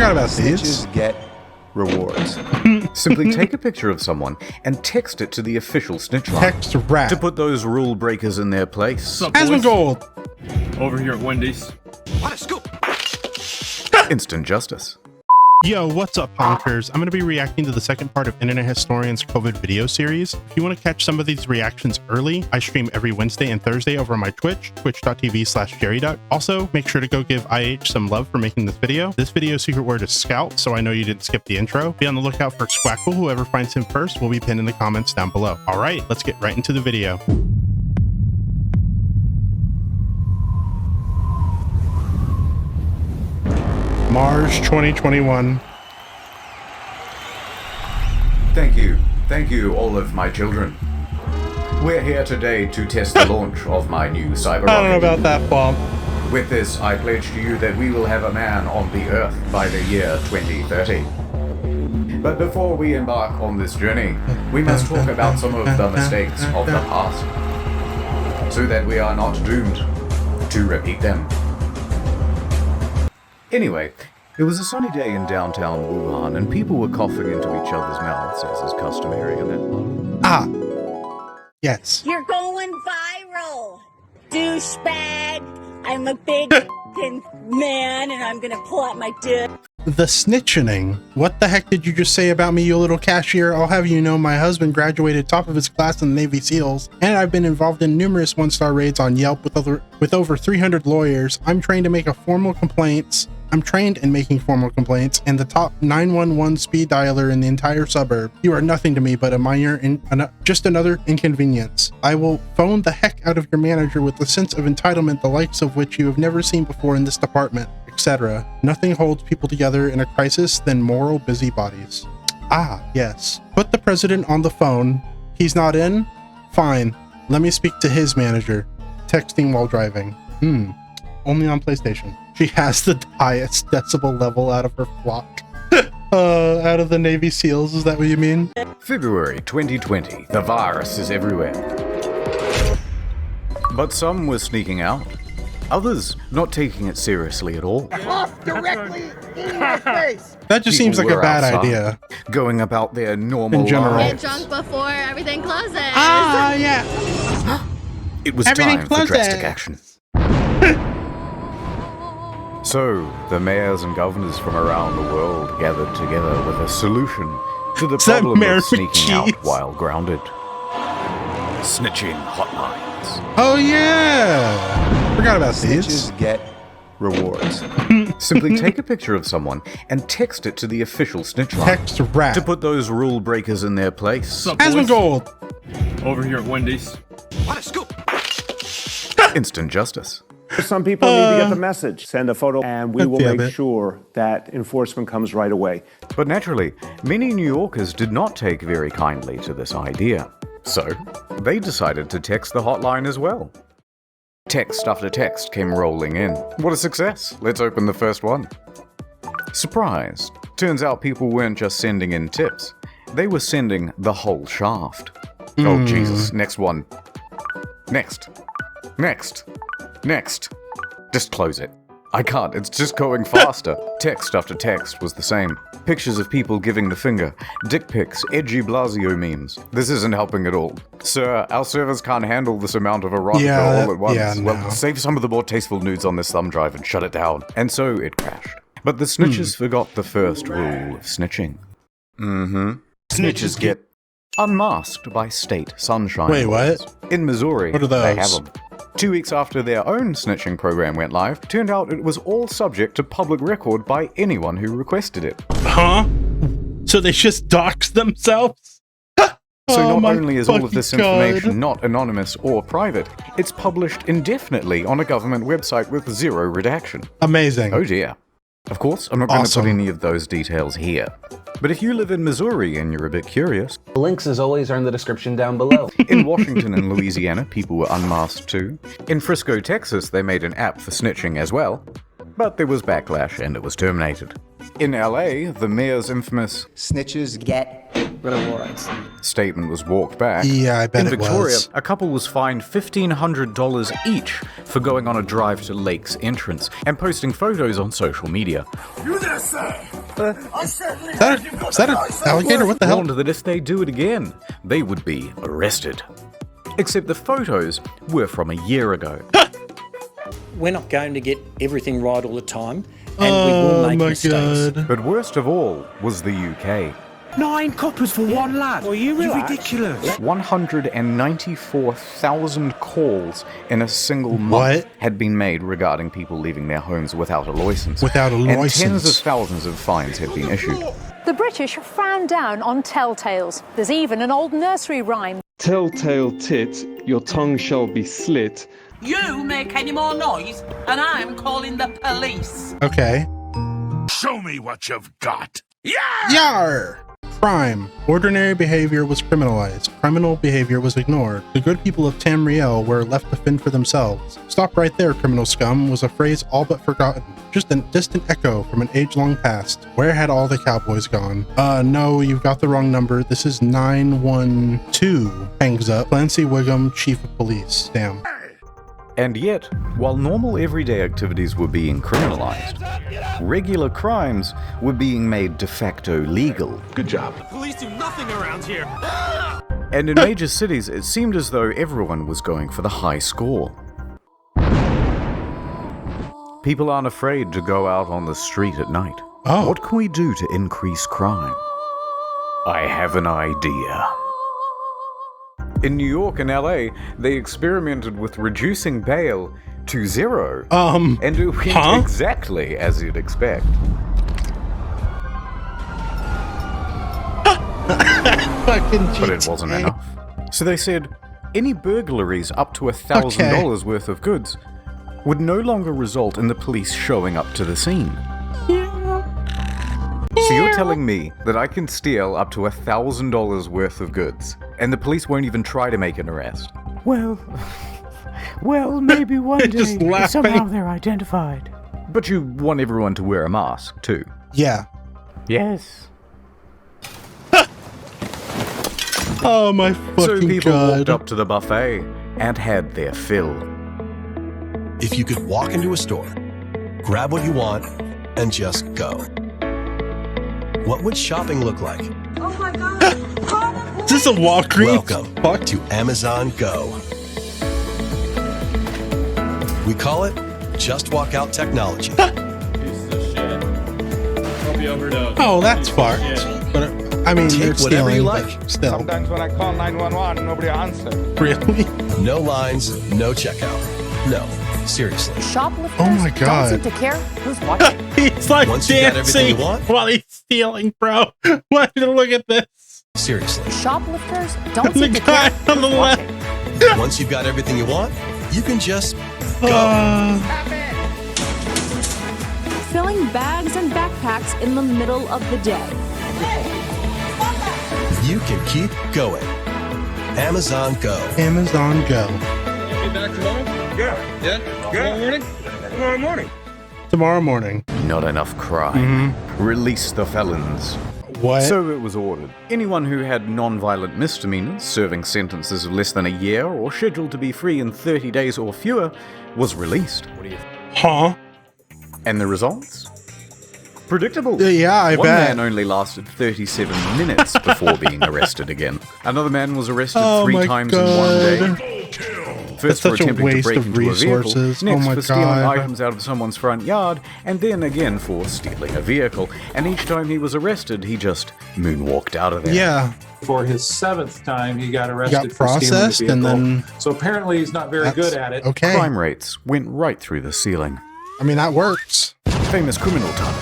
Forgot about these. Snitches get rewards. Simply take a picture of someone and text it to the official snitch line Text rat. to put those rule breakers in their place. Asmongold. Over here at Wendy's. What a scoop! Instant justice. Yo, what's up, punkers? I'm going to be reacting to the second part of Internet Historian's COVID video series. If you want to catch some of these reactions early, I stream every Wednesday and Thursday over on my Twitch, twitch.tv/jerryduck. Also, make sure to go give IH some love for making this video. This video's secret word is Scout, so I know you didn't skip the intro. Be on the lookout for Squackle. Whoever finds him first will be pinned in the comments down below. All right, let's get right into the video. March 2021. Thank you, all of my children. We're here today to test the launch of my new cyber rocket. I don't know about that, Bob. With this, I pledge to you that we will have a man on the Earth by the year 2030. But before we embark on this journey, we must talk about some of the mistakes of the past, so that we are not doomed to repeat them. Anyway, it was a sunny day in downtown Wuhan, and people were coughing into each other's mouths, as is customary in that part. Yes. You're going viral, douchebag. I'm a big f***ing man, and I'm gonna pull out my dick. The snitching. What the heck did you just say about me, you little cashier? I'll have you know my husband graduated top of his class in the Navy SEALs, and I've been involved in numerous one-star raids on Yelp with over 300 lawyers. I'm trained in making formal complaints, and the top 911 speed dialer in the entire suburb. You are nothing to me but a minor just another inconvenience. I will phone the heck out of your manager with a sense of entitlement the likes of which you have never seen before in this department, etc. Nothing holds people together in a crisis than moral busybodies. Yes. Put the president on the phone. He's not in? Fine. Let me speak to his manager. Texting while driving. Only on PlayStation. She has the highest decibel level out of her flock. Out of the Navy SEALs, is that what you mean? February 2020. The virus is everywhere. But some were sneaking out. Others not taking it seriously at all. Cough directly in your face! That just seems like a People were bad outside, idea. Going about their normal In general. lives. Get drunk before everything closes. Yeah. It was Everything time for closes. drastic action. So, the mayors and governors from around the world gathered together with a solution to the Is that problem Mayor of sneaking out McCheese? while grounded. Snitching hotlines. Oh yeah. Forgot about these. Snitches get rewards. Simply take a picture of someone and text it to the official snitch line Text rat. to put those rule breakers in their place. What's up, boys? Asmongold. Over here at Wendy's. What a scoop! Instant justice. Some people need to get the message. Send a photo and we will Yeah, make sure that enforcement comes right away. But naturally, many New Yorkers did not take very kindly to this idea. So, they decided to text the hotline as well. Text after text came rolling in. What a success! Let's open the first one. Surprised. Turns out people weren't just sending in tips. They were sending the whole shaft. Oh Jesus, next one. Next. Just close it. I can't, it's just going faster. Text after text was the same. Pictures of people giving the finger, dick pics, edgy Blasio memes. This isn't helping at all. Sir, our servers can't handle this amount of erotica all at once. yeah, Well, no. save some of the more tasteful nudes on this thumb drive and shut it down. And so it crashed. But the snitches forgot the first rule of snitching. Snitches get unmasked by state sunshine. Wait, what? laws. In Missouri, What are they have those? them. 2 weeks after their own snitching program went live, turned out it was all subject to public record by anyone who requested it. Huh? So they just doxed themselves? So Oh not my only is all of this fucking God. information not anonymous or private, it's published indefinitely on a government website with zero redaction. Amazing. Oh dear. Of course, I'm not going to Awesome. put any of those details here. But if you live in Missouri and you're a bit curious, Links, as always, are in the description down below. in Washington and Louisiana, people were unmasked too. In Frisco, Texas, they made an app for snitching as well. but there was backlash and it was terminated. In LA, the mayor's infamous Snitches get rewards. statement was walked back. Yeah, I bet In it Victoria, was. a couple was fined $1,500 each for going on a drive to Lake's entrance and posting photos on social media. Is that an alligator? What the hell? Warned that if they do it again, they would be arrested. Except the photos were from a year ago. We're not going to get everything right all the time, and we will make mistakes. God. But worst of all was the UK. 9 coppers for one lad. Well, you relax. ridiculous. 194,000 calls in a single month What? had been made regarding people leaving their homes without a license. Without a And tens license. of thousands of fines had been issued. The British frown down on telltales. There's even an old nursery rhyme. Telltale tit, your tongue shall be slit. You make any more noise, and I'm calling the police. Okay. Show me what you've got. Yar! Crime. Ordinary behavior was criminalized. Criminal behavior was ignored. The good people of Tamriel were left to fend for themselves. Stop right there, criminal scum, was a phrase all but forgotten. Just a distant echo from an age-long past. Where had all the cowboys gone? No, you've got the wrong number. This is 912. Hangs up. Clancy Wiggum, Chief of Police. Damn. And yet, while normal everyday activities were being criminalized, regular crimes were being made de facto legal. Good job. Police do nothing around here. And in major cities, it seemed as though everyone was going for the high score. People aren't afraid to go out on the street at night. Oh. What can we do to increase crime? I have an idea. In New York and LA, they experimented with reducing bail to 0. And it went exactly as you'd expect. Fucking But it wasn't enough. So they said any burglaries up to $1,000 worth of goods would no longer result in the police showing up to the scene. So you're telling me that I can steal up to $1,000 worth of goods, and the police won't even try to make an arrest? Well, maybe one Just day laughing. somehow they're identified. But you want everyone to wear a mask, too. Yeah. Yes. Oh my So fucking people walked god. up to the buffet and had their fill. If you could walk into a store, grab what you want, and just go, what would shopping look like? Oh my god. Is this a Walgreens? Welcome Fuck. to Amazon Go. We call it Just Walk Out Technology. Pieces of shit. Hope you overdose. Oh, that's fucked. But I mean, Take they're whatever you stealing, like. but still. Sometimes when I call 911, nobody answers. Really? No lines, no checkout. No, seriously. Shoplifters Oh my God. don't seem to care who's watching. He's like Once you got everything you dancing want? while he's stealing, bro. Look at this. Seriously. Shoplifters don't The seem to guy care on the who's left. watching. Once you've got everything you want, you can just go. Filling bags and backpacks in the middle of the day. You can keep going. Amazon Go. Amazon Go. Get back tomorrow? Yeah? Tomorrow morning? Tomorrow morning. Tomorrow morning. Not enough crime. Release the felons. What? So it was ordered. Anyone who had non-violent misdemeanors, serving sentences of less than a year, or scheduled to be free in 30 days or fewer, was released. Huh? And the results? Predictable. Yeah, I One bet. man only lasted 37 minutes before being arrested again. Another man was arrested Oh 3 my times God. in one day. That's First for such a attempting to waste break of into resources. a vehicle, next Oh my for stealing God. items out of someone's front yard, and then again for stealing a vehicle. And each time he was arrested, he just moonwalked out of there. Yeah. For his 7th time, he got He arrested got for stealing the processed and vehicle. then. So apparently he's not very That's good at it. Okay. Crime rates went right through the ceiling. I mean, that works. Famous criminal time.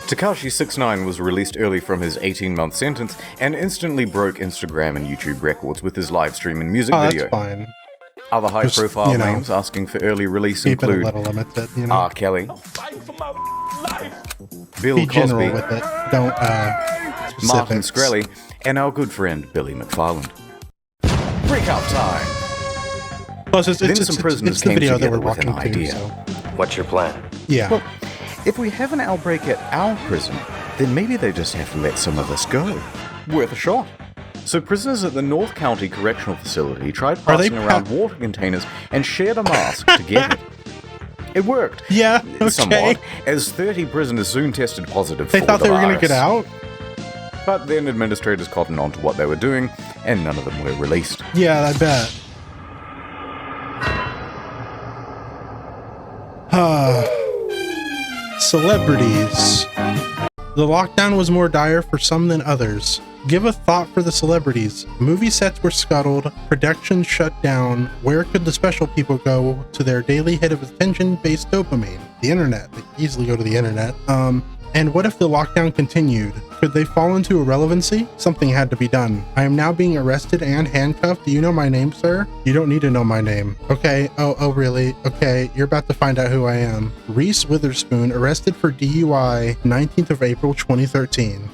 Tekashi 6ix9ine was released early from his 18-month sentence and instantly broke Instagram and YouTube records with his live stream and music Oh, that's video. fine. Other high-profile you know, names asking for early release Keep it a include little limited, you know. R. Kelly, Bill Be Cosby, general with it. Don't, Martin specifics. Shkreli, and our good friend Billy McFarland. Breakout time! Plus, it's Then some prisoners the came video that together we're with an walking to, idea. so. What's your plan? Yeah. Well, if we have an outbreak at our prison, then maybe they just have to let some of us go. Worth a shot. So prisoners at the North County Correctional Facility tried passing around water containers and shared a mask to get it. It worked. Yeah, okay. Somewhat, as 30 prisoners soon tested positive for the They thought they were going to virus. get out? But then administrators cottoned on to what they were doing, and none of them were released. Yeah, I bet. Celebrities. The lockdown was more dire for some than others. Give a thought for the celebrities. Movie sets were scuttled, productions shut down. Where could the special people go to their daily hit of attention-based dopamine? The internet. They could easily go to the internet. And what if the lockdown continued? Could they fall into irrelevancy? Something had to be done. I am now being arrested and handcuffed. Do you know my name, sir? You don't need to know my name. Okay. Oh, really? Okay, you're about to find out who I am. Reese Witherspoon, arrested for DUI, 19th of April, 2013.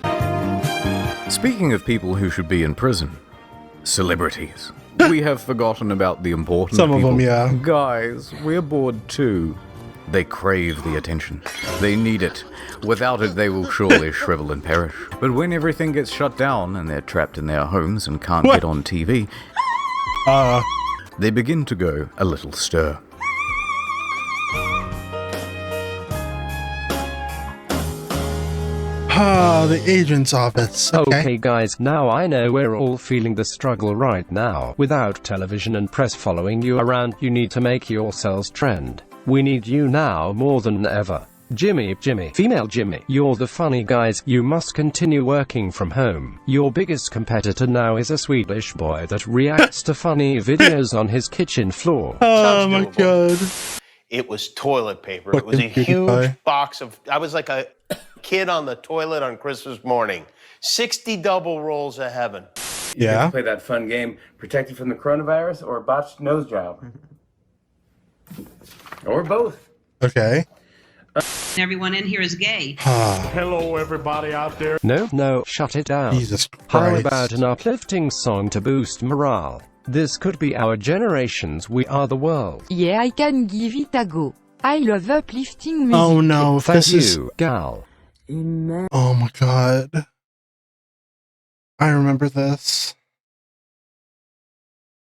Speaking of people who should be in prison, celebrities. We have forgotten about the important Some people. of them, yeah. Guys, we're bored too. They crave the attention. They need it. Without it, they will surely shrivel and perish. But when everything gets shut down and they're trapped in their homes and can't get on TV, they begin to go a little stir. The agent's office. Okay guys, now I know we're all feeling the struggle right now. Without television and press following you around, you need to make yourselves trend. We need you now more than ever. Jimmy, female Jimmy, you're the funny guys. You must continue working from home. Your biggest competitor now is a Swedish boy that reacts to funny videos on his kitchen floor. Oh my god. It was toilet paper. It was a huge box of, I was like a kid on the toilet on Christmas morning. 60 double rolls of heaven. You get to play that fun game, protect you from the coronavirus or a botched nose job. Or both. Okay. Everyone in here is gay. Hello, everybody out there. No, shut it down. Jesus How Christ. about an uplifting song to boost morale? This could be our generation's We Are the World. Yeah, I can give it a go. I love uplifting music. Oh no, if Thank this is... you, gal. Oh my god. I remember this.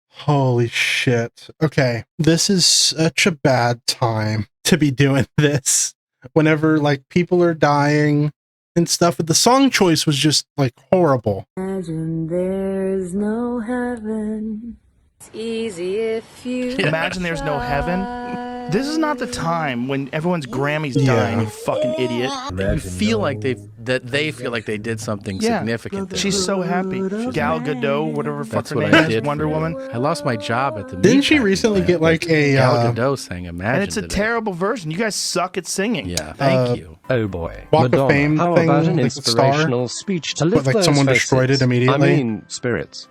Holy shit. Okay, this is such a bad time to be doing this. Whenever, like, people are dying and stuff. But the song choice was just, like, horrible. Imagine there's no heaven. It's easy if you Imagine there's no heaven. This is not the time when everyone's Grammy's dying, you fucking idiot. You feel like they feel like they did something significant there. She's so happy. Gal Gadot, whatever fuck her what name I is, did Wonder for you. Woman. I lost my job at the Didn't she recently get, like, a... Gal Gadot sang Imagine And it's a today. terrible version. You guys suck at singing. Yeah, thank you. Oh boy. Walk Madonna, of Fame how thing, about an like the star? inspirational speech to lift Like those someone faces? destroyed it immediately? I mean, spirits.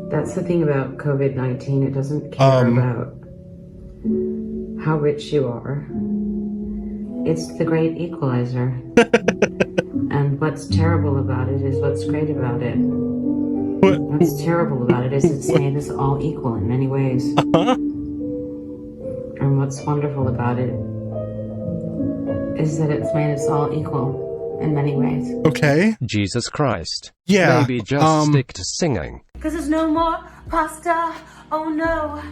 That's the thing about COVID-19. It doesn't care about how rich you are. It's the great equalizer. And what's terrible about it is what's great about it. What's terrible about it is it's made us all equal in many ways. And what's wonderful about it is that it's made us all equal in many ways. Okay. Jesus Christ. Yeah, Maybe just stick to singing. Cause there's no more pasta, oh no.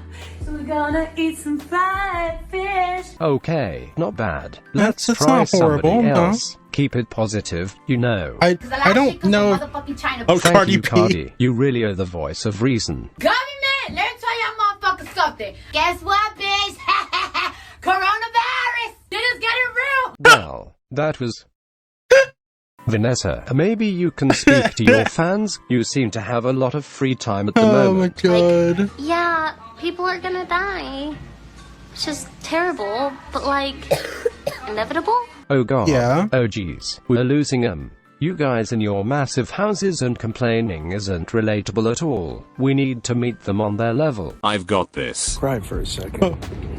So we're gonna eat some fried fish. Okay, not bad. Let's That's try not horrible, somebody no. else. Keep it positive, you know. I don't know... Oh, Thank Cardi you, B. Cardi. You really are the voice of reason. Government, let me tell y'all motherfuckers something. Guess what, bitch? Coronavirus! It is getting real! Well, that was... Vanessa, maybe you can speak to your fans? You seem to have a lot of free time at the moment. Oh my god. Yeah, people are gonna die. It's just terrible, but like, inevitable? Oh god. Yeah. Oh geez. We're losing them. You guys in your massive houses and complaining isn't relatable at all. We need to meet them on their level. I've got this. Cried for a second.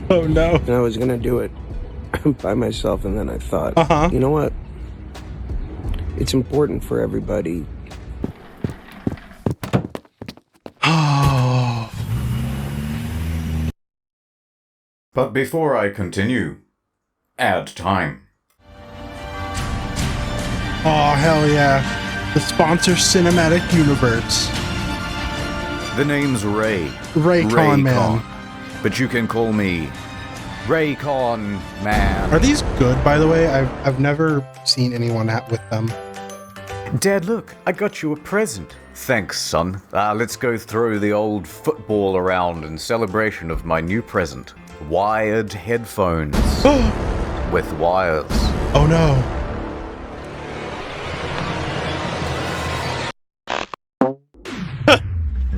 Oh no. And I was gonna do it by myself, and then I thought, you know what? It's important for everybody. But before I continue, Ad time. Oh, hell yeah. The sponsor cinematic universe. The name's Ray. Raycon Man. But you can call me Raycon Man. Are these good, by the way? I've never seen anyone with them. Dad, look, I got you a present. Thanks, son. Let's go throw the old football around in celebration of my new present. Wired headphones. With wires. Oh no.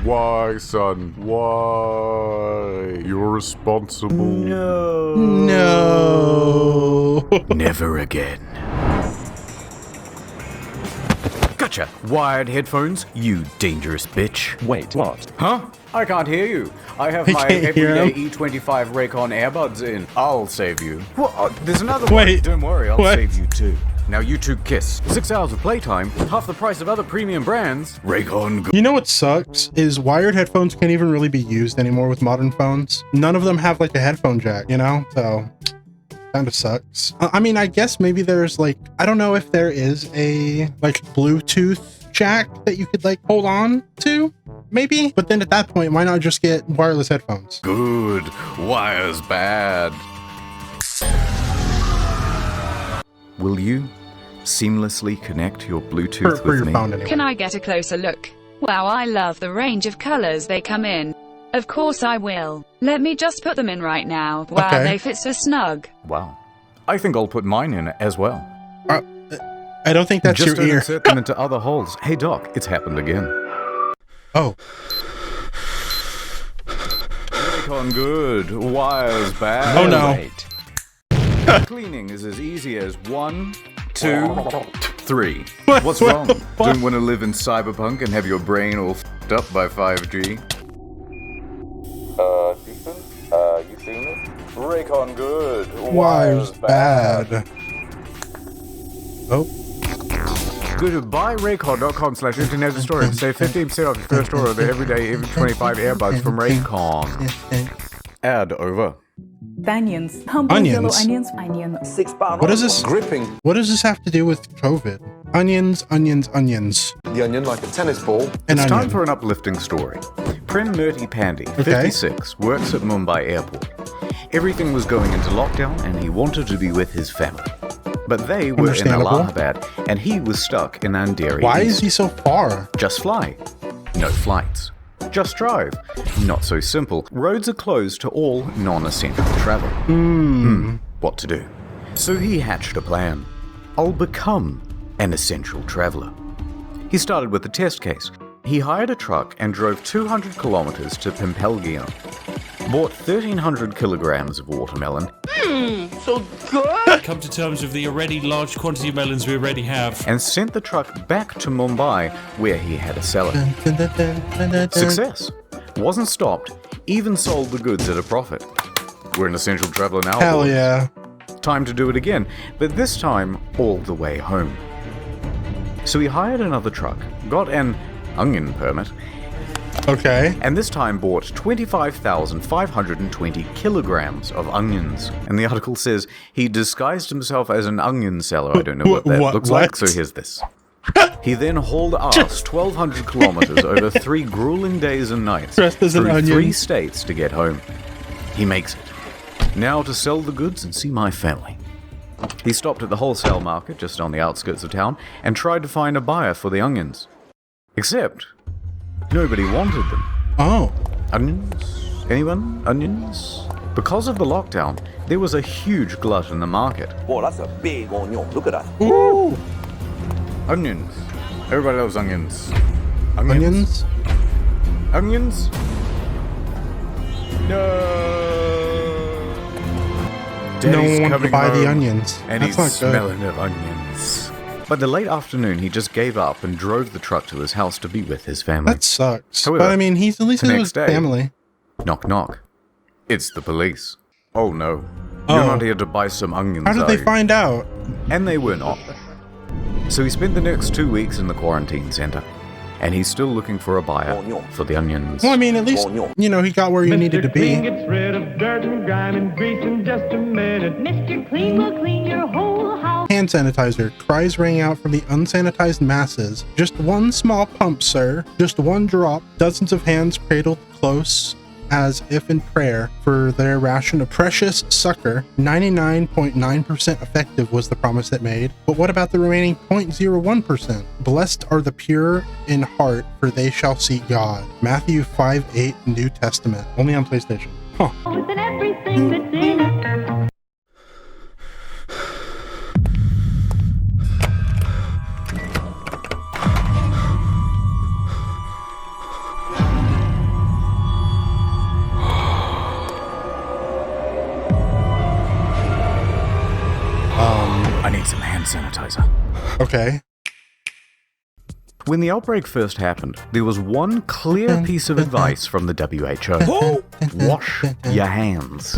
Why, son? Why? You're responsible. No. Never again. Gotcha. Wired headphones, you dangerous bitch. Wait, what? Huh? I can't hear you. I have my everyday E25 Raycon earbuds in. I'll save you. Well, there's another one. Don't worry, I'll save you too. Now you two kiss. 6 hours of playtime, half the price of other premium brands. Raycon. You know what sucks is wired headphones can't even really be used anymore with modern phones. None of them have like a headphone jack, you know? So kind of sucks. I mean, I guess maybe there's like, I don't know if there is a like Bluetooth jack that you could like hold on to, maybe. But then at that point, why not just get wireless headphones? Good. Wire's bad. Will you seamlessly connect your Bluetooth with me? Anyway. Can I get a closer look? Wow, I love the range of colors they come in. Of course I will. Let me just put them in right now. Wow, they fit so snug. Wow. I think I'll put mine in as well. I don't think that's just your ear. Insert them into other holes. Hey Doc, it's happened again. Oh. Raycon good. Wire's bad. Oh no. Cleaning is as easy as 1, 2, 3. What's wrong? Don't want to live in cyberpunk and have your brain all f***ed up by 5G? Ethan? You seen it? Raycon good. Wire's bad. Oh. Go to buyraycon.com/internet store and save 15% off your first order of the everyday E25 earbuds from Raycon. Ad over. Onions. Onions. Onions. What is this? Gripping. What does this have to do with COVID? Onions, onions, onions. The onion like a tennis ball. It's time for an uplifting story. Prem Murty Pandy, 56, works at Mumbai airport. Everything was going into lockdown and he wanted to be with his family. But they were in Allahabad and he was stuck in Andheri. Why is he so far? Just fly. No flights. Just drive. Not so simple. Roads are closed to all non-essential travel. What to do? So he hatched a plan. I'll become an essential traveler. He started with a test case. He hired a truck and drove 200 kilometers to Pimpelgian. Bought 1,300 kilograms of watermelon. So good! Come to terms with the already large quantity of melons we already have. And sent the truck back to Mumbai, where he had a cellar. Success. Wasn't stopped, even sold the goods at a profit. We're an essential traveler now. Hell boys. yeah. Time to do it again, but this time all the way home. So he hired another truck, got an onion permit, and this time bought 25,520 kilograms of onions. And the article says he disguised himself as an onion seller. I don't know what that looks like, so here's this. He then hauled ass 1,200 kilometers over 3 grueling days and nights through 3 states to get home. He makes it. Now to sell the goods and see my family. He stopped at the wholesale market just on the outskirts of town and tried to find a buyer for the onions. Except nobody wanted them. Oh. Onions? Anyone? Onions? Because of the lockdown, there was a huge glut in the market. Boy, that's a big onion. Look at that. Ooh. Onions. Everybody loves onions. Onions? Onions? No. Daddy's no one coming to buy home, the onions. And That's he's not good. smelling of onions. By the late afternoon, he just gave up and drove the truck to his house to be with his family. That sucks. However, but I mean, he's at least the with next his day, family. Knock, knock. It's the police. Oh no. You're not here to buy some onions, How did they find out? And they were not. So he spent the next 2 weeks in the quarantine center. and he's still looking for a buyer for the onions. Well, I mean, at least, you know, he got where he needed to be. Gets rid of dirt and grime and grease in just a minute. Mr. Clean will clean your whole house. Hand sanitizer. Cries rang out from the unsanitized masses. Just one small pump, sir. Just one drop. Dozens of hands cradled close, as if in prayer, for their ration of precious sucker. 99.9% effective was the promise it made. But what about the remaining 0.01%? Blessed are the pure in heart, for they shall see God. Matthew 5:8, New Testament. Only on PlayStation. Huh. With everything that's in it. I need some hand sanitizer. Okay. When the outbreak first happened, there was one clear piece of advice from the WHO. Wash your hands.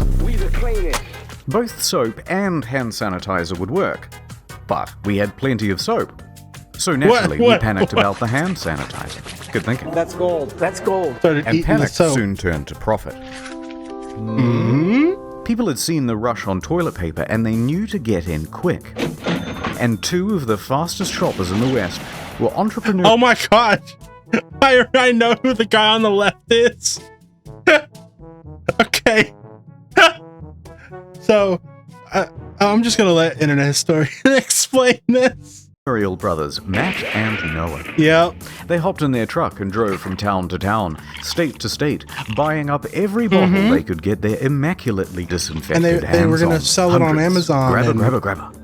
Both soap and hand sanitizer would work, but we had plenty of soap. So naturally, we panicked about the hand sanitizer. Good thinking. That's gold. That's gold. And panic soon turned to profit. People had seen the rush on toilet paper and they knew to get in quick. And two of the fastest shoppers in the West were entrepreneurs. Oh my god! I know who the guy on the left is. Okay. So, I'm just gonna let Internet Historian explain this. Brothers Matt and Noah. Yeah. They hopped in their truck and drove from town to town, state to state, buying up every bottle they could get their immaculately disinfected and they were going to sell it on Amazon grabber, and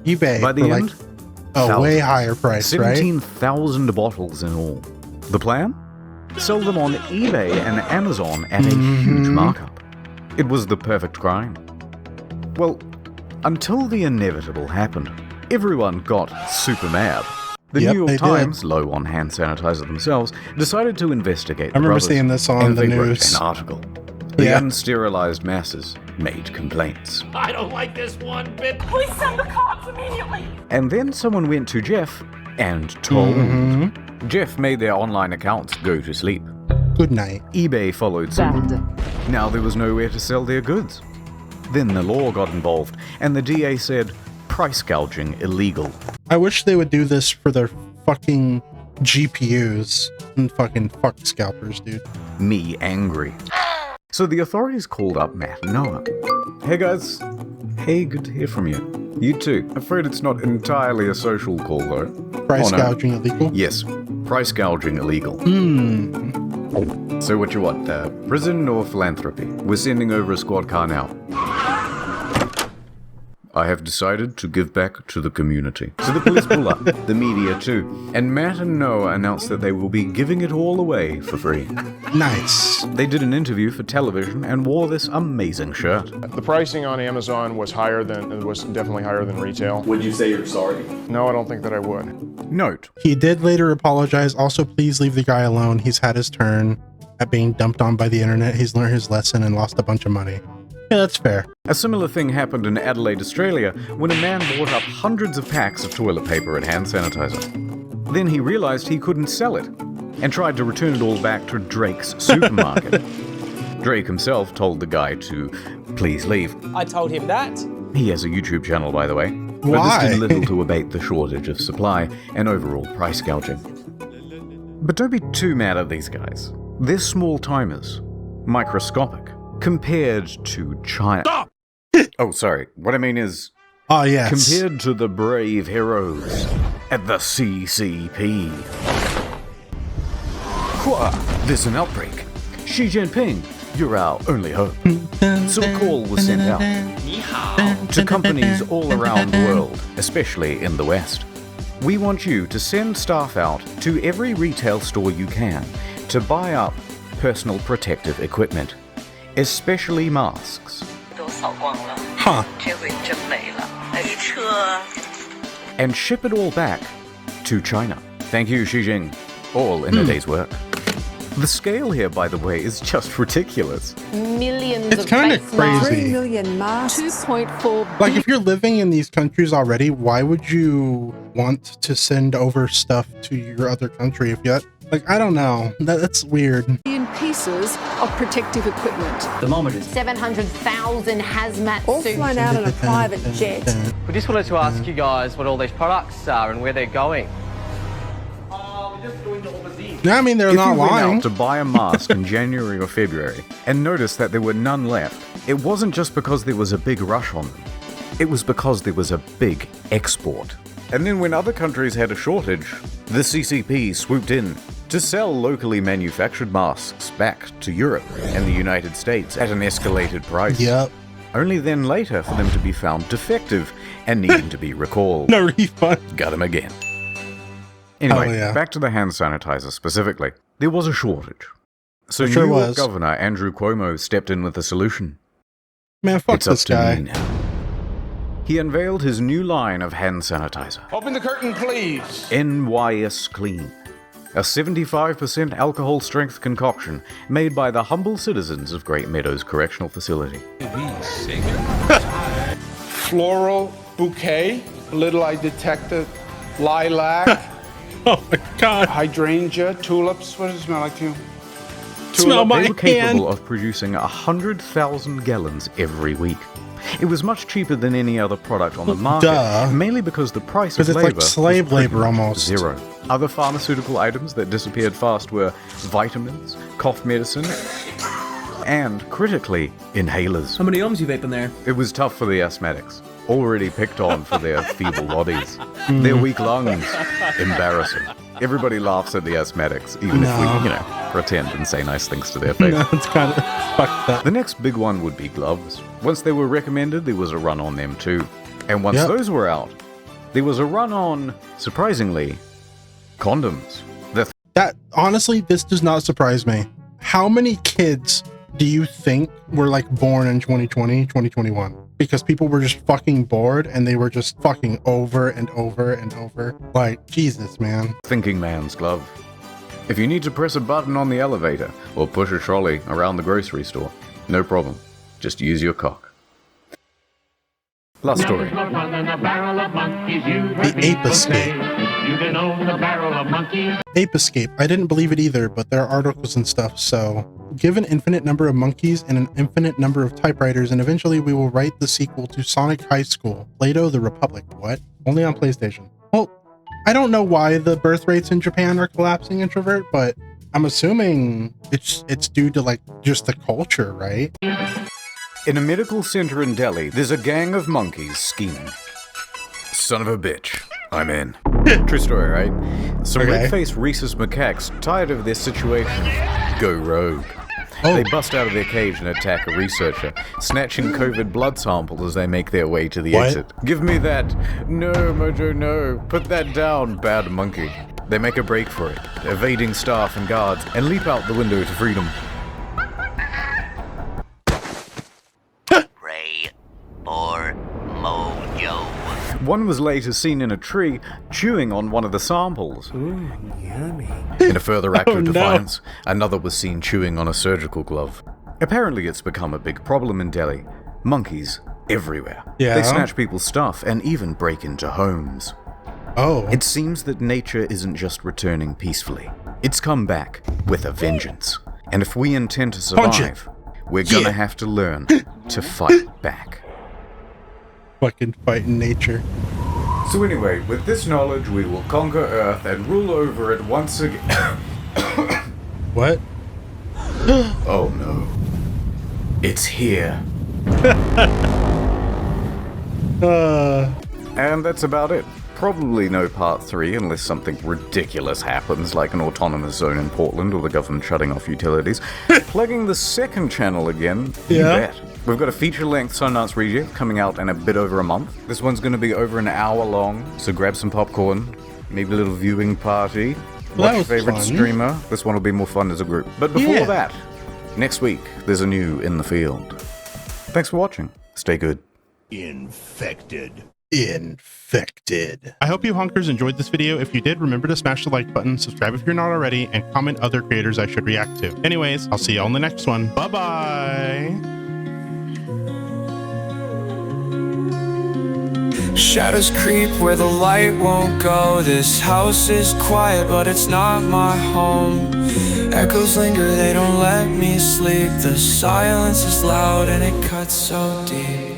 eBay. By the end, a way higher price, right? 17,000 bottles in all. The plan? Sell them on eBay and Amazon at a huge markup. It was the perfect crime. Well, until the inevitable happened. Everyone got super mad. The New York Times, low on hand sanitizer themselves, decided to investigate the I remember brothers, seeing this on and the they news. wrote an article. The unsterilized masses made complaints. I don't like this one bit. Please send the cops immediately. And then someone went to Jeff and told. Jeff made their online accounts go to sleep. Good night. eBay followed suit. Now there was nowhere to sell their goods. Then the law got involved, and the DA said, price gouging illegal. I wish they would do this for their fucking GPUs and fucking fuck scalpers, dude. Me angry. So the authorities called up Matt and Noah. Hey guys. Hey, good to hear from you. You too. Afraid it's not entirely a social call though. Price gouging illegal? Yes. Price gouging illegal. So what you want? Prison or philanthropy? We're sending over a squad car now. I have decided to give back to the community. So the police pull up, the media too, and Matt and Noah announced that they will be giving it all away for free. Nice. They did an interview for television and wore this amazing shirt. The pricing on Amazon was definitely higher than retail. Would you say you're sorry? No, I don't think that I would. Note. He did later apologize. Also, please leave the guy alone. He's had his turn at being dumped on by the internet. He's learned his lesson and lost a bunch of money. Yeah, that's fair. A similar thing happened in Adelaide, Australia, when a man bought up hundreds of packs of toilet paper and hand sanitizer. Then he realized he couldn't sell it, and tried to return it all back to Drake's supermarket. Drake himself told the guy to please leave. I told him that. He has a YouTube channel, by the way. But Why? this did little to abate the shortage of supply and overall price gouging. But don't be too mad at these guys. They're small timers, microscopic, compared to China. Stop! Oh, sorry. What I mean is... Oh, yes. Compared to the brave heroes at the CCP. There's an outbreak. Xi Jinping, you're our only hope. So a call was sent out to companies all around the world, especially in the West. We want you to send staff out to every retail store you can to buy up personal protective equipment, especially masks. Huh. And ship it all back to China. Thank you, Xi Jinping. All in a day's work. The scale here, by the way, is just ridiculous. Millions It's kind of crazy. 3 million masks. 2.4 Like, if you're living in these countries already, why would you want to send over stuff to your other country? If Like, I don't know. That's weird. In pieces of protective equipment. Thermometers. 700,000 hazmat suits. All flown out on a private jet. We just wanted to ask you guys what all these products are and where they're going. Yeah, I mean, they're if not you went lying. out to buy a mask in January or February and noticed that there were none left, it wasn't just because there was a big rush on them. It was because there was a big export. And then when other countries had a shortage, the CCP swooped in to sell locally manufactured masks back to Europe and the United States at an escalated price. Yep. Only then later for them to be found defective and needing to be recalled. No refund. Got them again. Anyway, Oh, yeah. back to the hand sanitizer specifically. There was a shortage. So There sure New York was. Governor Andrew Cuomo stepped in with a solution. Man, fuck It's up this to guy. me now. He unveiled his new line of hand sanitizer. Open the curtain, please. NYS Clean. A 75% alcohol strength concoction made by the humble citizens of Great Meadows Correctional Facility. Floral bouquet. Little I detected. Lilac. Oh my god. Hydrangea. Tulips. What does it smell like to you? Smell my They were hand. capable of producing 100,000 gallons every week. It was much cheaper than any other product on the market, Duh. mainly because the price of Because it's labor like slave was pretty labor much almost. zero. Other pharmaceutical items that disappeared fast were vitamins, cough medicine, and, critically, inhalers. How many ohms you vape in there? It was tough for the asthmatics, already picked on for their feeble bodies. Their weak lungs, embarrassing. Everybody laughs at the asthmatics, even if we, pretend and say nice things to their face. No, it's kind of fucked up. The next big one would be gloves. Once they were recommended, there was a run on them too. And once Yep. those were out, there was a run on, surprisingly, condoms. That honestly, this does not surprise me. How many kids do you think were like born in 2020, 2021? Because people were just fucking bored and they were just fucking over and over and over. Like, Jesus, man. Thinking man's glove. If you need to press a button on the elevator or push a trolley around the grocery store, no problem. Just use your cock. Last story. The Ape Escape. You can own the barrel of monkeys. Ape Escape. I didn't believe it either, but there are articles and stuff. So, give an infinite number of monkeys and an infinite number of typewriters, and eventually we will write the sequel to Sonic High School, Play-Doh the Republic. What? Only on PlayStation. Well, I don't know why the birth rates in Japan are collapsing, introvert, but I'm assuming it's due to like just the culture, right? In a medical center in Delhi, there's a gang of monkeys scheming. Son of a bitch. I'm in. True story, right? Some Okay. red-faced rhesus macaques, tired of their situation, go rogue. They bust out of their cage and attack a researcher, snatching COVID blood samples as they make their way to the What? exit. Give me that. No, Mojo, no. Put that down, bad monkey. They make a break for it, evading staff and guards, and leap out the window to freedom. Pray for Mojo. One was later seen in a tree, chewing on one of the samples. Ooh, yummy. In a further act Oh, of no. defiance, another was seen chewing on a surgical glove. Apparently it's become a big problem in Delhi. Monkeys everywhere. Yeah. They snatch people's stuff and even break into homes. Oh. It seems that nature isn't just returning peacefully. It's come back with a vengeance. And if we intend to Punch it. survive, we're gonna have to learn to fight back. Fucking fighting nature. So anyway, with this knowledge, we will conquer Earth and rule over it once again. What? Oh no. It's here. And that's about it. Probably no part 3 unless something ridiculous happens, like an autonomous zone in Portland or the government shutting off utilities. Plugging the second channel again, you Yeah. bet. We've got a feature-length Sundance Reject coming out in a bit over a month. This one's going to be over an hour long, so grab some popcorn, maybe a little viewing party. That Watch your was favorite fun. streamer. This one will be more fun as a group. But before Yeah. that, next week, there's a new In the Field. Thanks for watching. Stay good. Infected. I hope you honkers enjoyed this video. If you did, remember to smash the like button, subscribe if you're not already, and comment other creators I should react to. Anyways, I'll see you all in the next one. Bye-bye. Shadows creep where the light won't go. This house is quiet, but it's not my home. Echoes linger, they don't let me sleep. The silence is loud and it cuts so deep.